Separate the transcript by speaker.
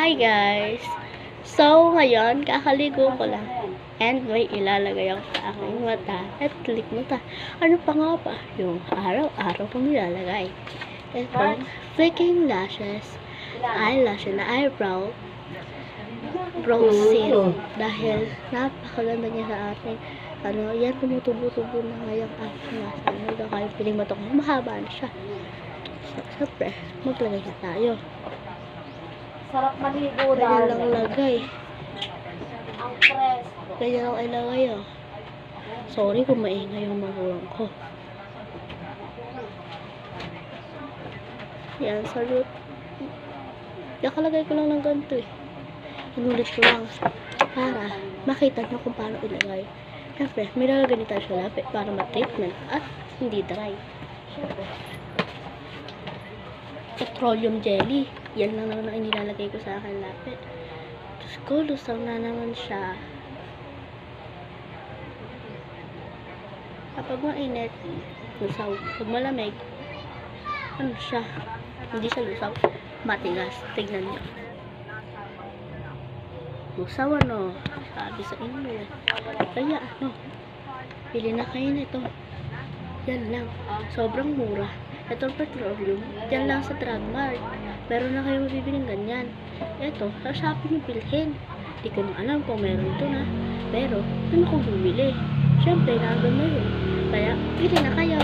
Speaker 1: Hi guys! So, ngayon, kakaligo ko lang. And may ilalagay ako sa aking mata at click mata. Ano pa nga ba? Yung araw-araw kong nilalagay. Ito, flicking lashes, eyelash and eyebrow, brow seal. Dahil napakaganda niya sa ating yan, tumutubo-tubo na nga yung aking nasa. Kaya piling mata ko, mahaba na siya. So, syempre, maglagay na tayo.
Speaker 2: Sarap maligo
Speaker 1: Ganyan
Speaker 2: dahil
Speaker 1: lang lagay.
Speaker 2: ang press.
Speaker 1: Ganyan lang ilagay, oh. Sorry kung maingay yung magulang ko. Yan, salute. Nakalagay ko lang ng ganito, eh. Inulit ko lang para makita nyo kung paano ilagay. Siyempre, may lalagay tayo sa lapit para ma-treatment at hindi dry. Siyempre, petroleum jelly. Yan lang naman ang inilalagay ko sa akin lapit. Diyos ko, lusaw na naman siya. Kapag mainit, lusaw. Pag malamig, ano siya? Hindi siya lusaw. Matigas. Tignan nyo. Lusaw, ano? Sabi sa inyo. Kaya, ano? Pili na kayo nito. Yan lang. Sobrang mura. Ito petroleum. Yan lang sa Drugmart. Meron na kayo mabibiling ganyan. Ito, sa Shopee nyo bilhin. Di ko na alam kung meron ito na. Pero, ano kung bumili? Siyempre, nandun na yun. Kaya, pili na kayo.